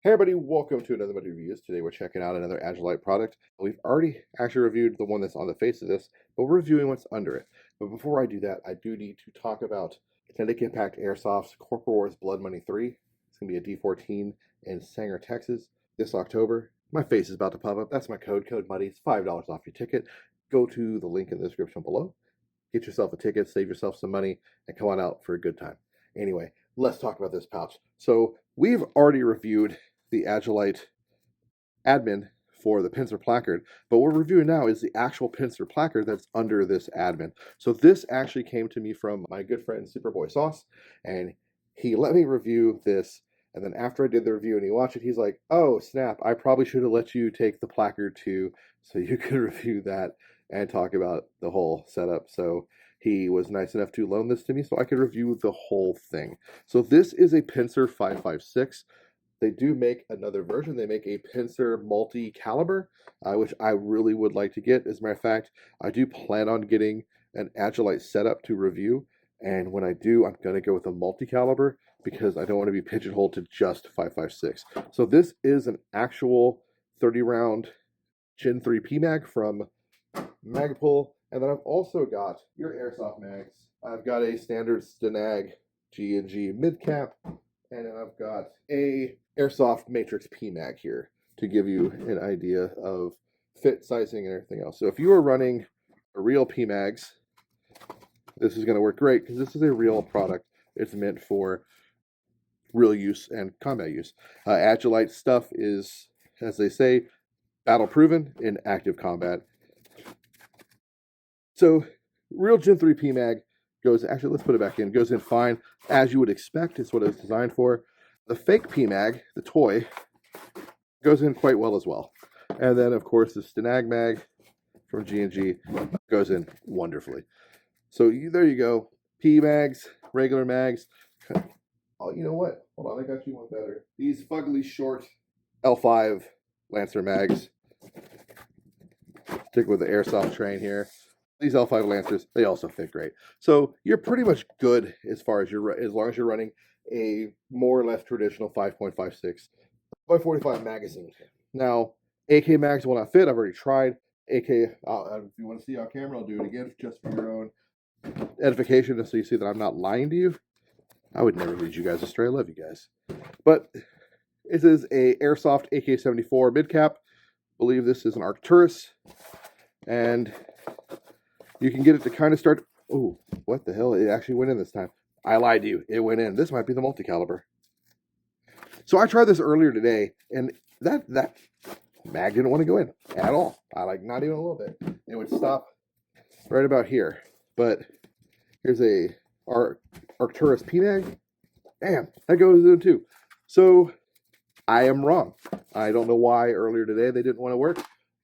Hey everybody, welcome to another Muddy Reviews. Today we're checking out another Agilite product. We've already actually reviewed the one that's on the face of this, but we're reviewing what's under it. But before I do that, I do need to talk about Kinetic Impact Airsoft's Corporal Wars Blood Money 3. It's going to be a D14 in Sanger, Texas this October. My face is about to pop up. That's my code Muddy. It's $5 off your ticket. Go to the link in the description below. Get yourself a ticket, save yourself some money, and come on out for a good time. Anyway, let's talk about this pouch. So we've already reviewed the Agilite admin for the Pincer Placard, but what we're reviewing now is the actual Pincer Placard that's under this admin. So this actually came to me from my good friend Superboy Sauce, and he let me review this. And then after I did the review and he watched it, he's like, "Oh snap! I probably should have let you take the placard too, so you could review that and talk about the whole setup." So he was nice enough to loan this to me so I could review the whole thing. So this is a Pincer 5.56. They do make another version. They make a Pincer multi-caliber, which I really would like to get. As a matter of fact, I do plan on getting an Agilite setup to review. And when I do, I'm going to go with a multi-caliber because I don't want to be pigeonholed to just 5.56. So this is an actual 30-round Gen 3 PMag from Magpul. And then I've also got your Airsoft mags. I've got a standard Stenag G&G mid-cap. And then I've got a Airsoft Matrix PMag here to give you an idea of fit, sizing, and everything else. So if you are running a real PMags, this is going to work great because this is a real product. It's meant for real use and combat use. Agilite stuff is, as they say, battle proven in active combat. So real Gen 3 PMag goes, actually, let's put it back in, goes in fine, as you would expect. It's what it was designed for. The fake PMag, the toy, goes in quite well as well. And then, of course, the Stenag mag from G&G goes in wonderfully. So there you go. PMags, regular mags. Oh, you know what? Hold on, I got you one better. These fugly short L5 Lancer mags. Stick with the Airsoft train here. These L5 Lancers, they also fit great. So you're pretty much good as far as as long as you're running a more or less traditional 5.56 by 45 magazine. Now, AK mags will not fit. I've already tried. AK, if you want to see on camera, I'll do it again just for your own edification, so you see that I'm not lying to you. I would never lead you guys astray. I love you guys. But this is a Airsoft AK-74 mid-cap. I believe this is an Arcturus. And you can get it to kind of start. Oh, what the hell? It actually went in this time. I lied to you. It went in. This might be the multi-caliber. So I tried this earlier today, and that mag didn't want to go in at all. Not even a little bit. It would stop right about here. But here's a Arcturus PMag. Damn, that goes in too. So I am wrong. I don't know why earlier today they didn't want to work,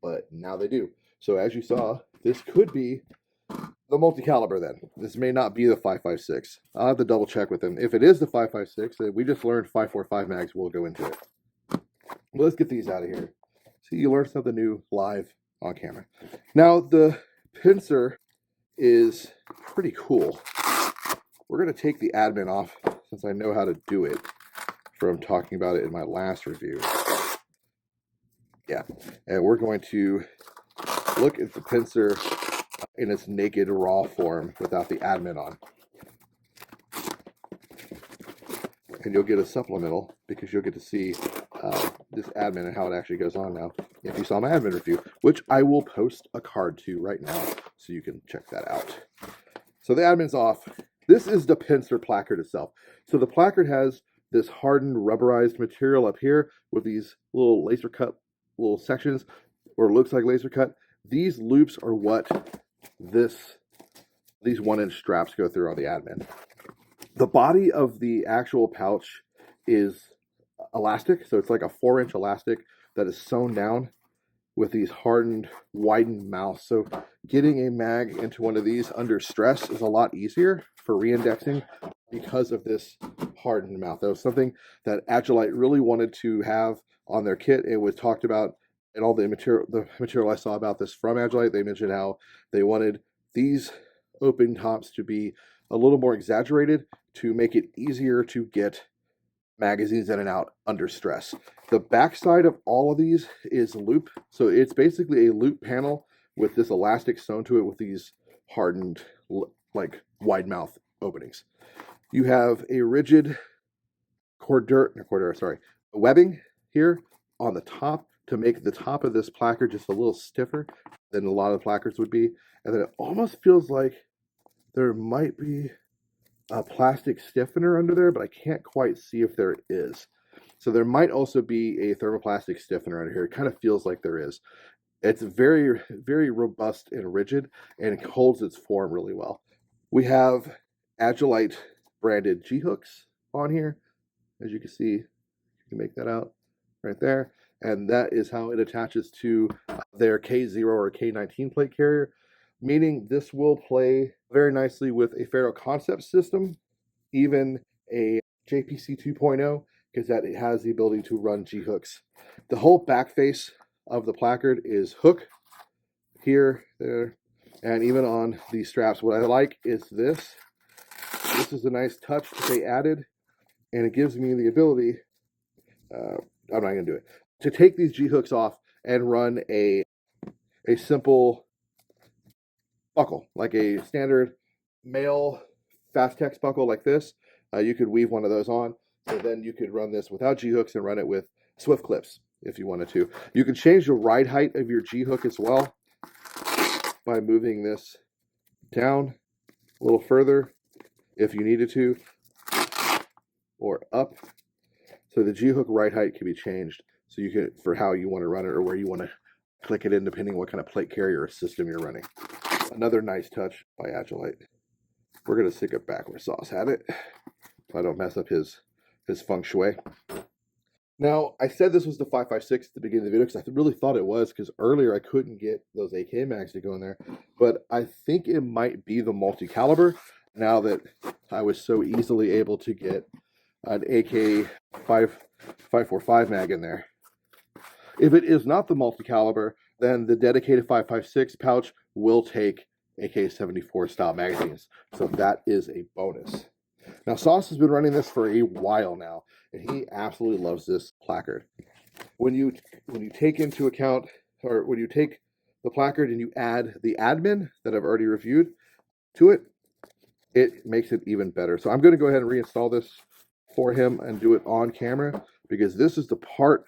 but now they do. So as you saw, this could be the multi-caliber then. This may not be the 5.56. I'll have to double check with them. If it is the 5.56, then we just learned 5.45 mags will go into it. Well, let's get these out of here. See, you learned something new live on camera. Now, the Pincer is pretty cool. We're going to take the admin off since I know how to do it from talking about it in my last review. Yeah, and we're going to look at the Pincer in its naked raw form without the admin on. And you'll get a supplemental because you'll get to see this admin and how it actually goes on now if you saw my admin review, which I will post a card to right now so you can check that out. So the admin's off. This is the Pincer placard itself. So the placard has this hardened rubberized material up here with these little laser cut little sections, or it looks like laser cut. These loops are what these 1-inch straps go through on the admin. The body of the actual pouch is elastic, so it's like a 4-inch elastic that is sewn down with these hardened, widened mouths. So getting a mag into one of these under stress is a lot easier for re-indexing because of this hardened mouth. That was something that Agilite really wanted to have on their kit. It was talked about in all the material I saw about this from Agilite. They mentioned how they wanted these open tops to be a little more exaggerated to make it easier to get magazines in and out under stress. The backside of all of these is loop, so it's basically a loop panel with this elastic sewn to it with these hardened, like wide mouth openings. You have a rigid webbing here on the top to make the top of this placard just a little stiffer than a lot of placards would be. And then it almost feels like there might be a plastic stiffener under there, but I can't quite see if there is. So there might also be a thermoplastic stiffener under here. It kind of feels like there is. It's very, very robust and rigid, and it holds its form really well. We have Agilite branded G-hooks on here. As you can see, you can make that out right there. And that is how it attaches to their K0 or K19 plate carrier, meaning this will play very nicely with a Faro concept system, even a JPC 2.0, because that it has the ability to run G-hooks. The whole back face of the placard is hook here, there, and even on the straps. What I like is this. This is a nice touch that they added, and it gives me the ability, I'm not going to do it, to take these G-hooks off and run a simple buckle, like a standard male Fastex buckle like this. You could weave one of those on, so then you could run this without G-hooks and run it with Swift clips if you wanted to. You can change the ride height of your G-hook as well by moving this down a little further if you needed to, or up. So the G-hook ride height can be changed, so you can, for how you want to run it or where you want to click it in, depending what kind of plate carrier or system you're running. Another nice touch by Agilite. We're going to stick it back where Sauce had it, so I don't mess up his feng shui. Now, I said this was the 5.56 at the beginning of the video because I really thought it was, because earlier I couldn't get those AK mags to go in there, but I think it might be the multi-caliber now that I was so easily able to get an AK 5.45 mag in there. If it is not the multi-caliber, then the dedicated 5.56 pouch will take AK-74 style magazines. So that is a bonus. Now, Sauce has been running this for a while now, and he absolutely loves this placard. When you take into account, or when you take the placard and you add the admin that I've already reviewed to it, it makes it even better. So I'm going to go ahead and reinstall this for him and do it on camera, because this is the part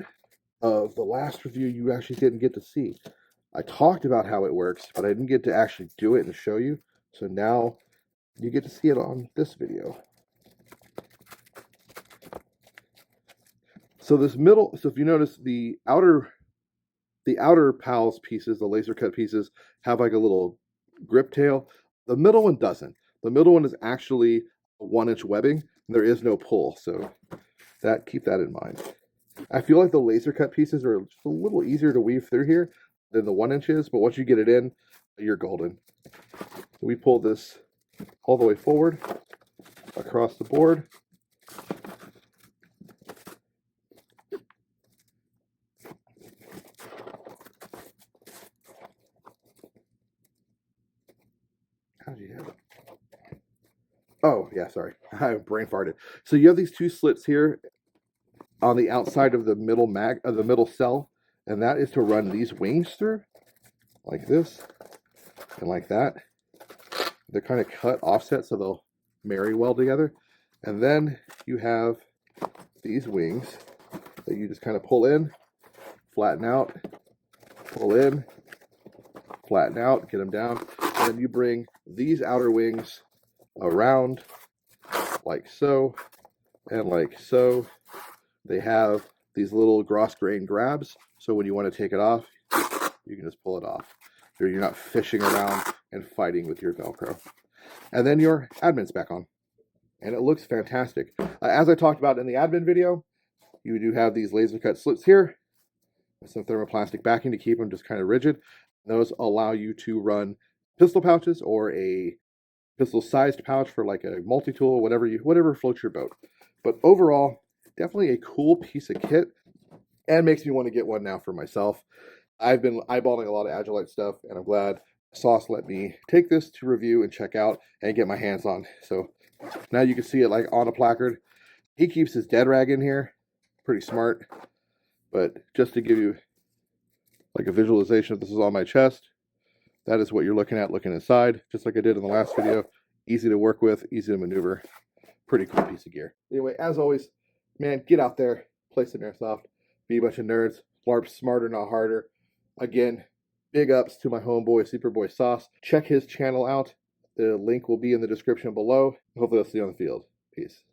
of the last review you actually didn't get to see. I talked about how it works, but I didn't get to actually do it and show you. So now you get to see it on this video. So this middle, so if you notice, the outer pals pieces, the laser cut pieces, have like a little grip tail. The middle one doesn't. The middle one is actually 1-inch webbing, and there is no pull. So keep that in mind. I feel like the laser cut pieces are just a little easier to weave through here than the 1 inch is, but once you get it in, you're golden. So we pull this all the way forward across the board. How do you have it? Oh, yeah, sorry. I brain farted. So you have these two slits here on the outside of the middle cell, and that is to run these wings through, like this and like that. They're kind of cut offset so they'll marry well together. And then you have these wings that you just kind of pull in, flatten out, pull in, flatten out, get them down, and then you bring these outer wings around like so and like so. They have these little gross grain grabs, so when you want to take it off, you can just pull it off. You're not fishing around and fighting with your Velcro. And then your admin's back on, and it looks fantastic. As I talked about in the admin video, you do have these laser cut slits here with some thermoplastic backing to keep them just kind of rigid. Those allow you to run pistol pouches or a pistol-sized pouch for like a multi-tool, whatever floats your boat. But overall, definitely a cool piece of kit, and makes me want to get one now for myself. I've been eyeballing a lot of Agilite stuff, and I'm glad Sauce let me take this to review and check out and get my hands on. So now you can see it like on a placard. He keeps his dead rag in here. Pretty smart. But just to give you like a visualization, if this is on my chest, that is what you're looking at, looking inside, just like I did in the last video. Easy to work with, easy to maneuver. Pretty cool piece of gear. Anyway, as always, man, get out there, play some Airsoft, be a bunch of nerds, LARP smarter, not harder. Again, big ups to my homeboy, Superboy Sauce. Check his channel out. The link will be in the description below. Hopefully I'll see you on the field. Peace.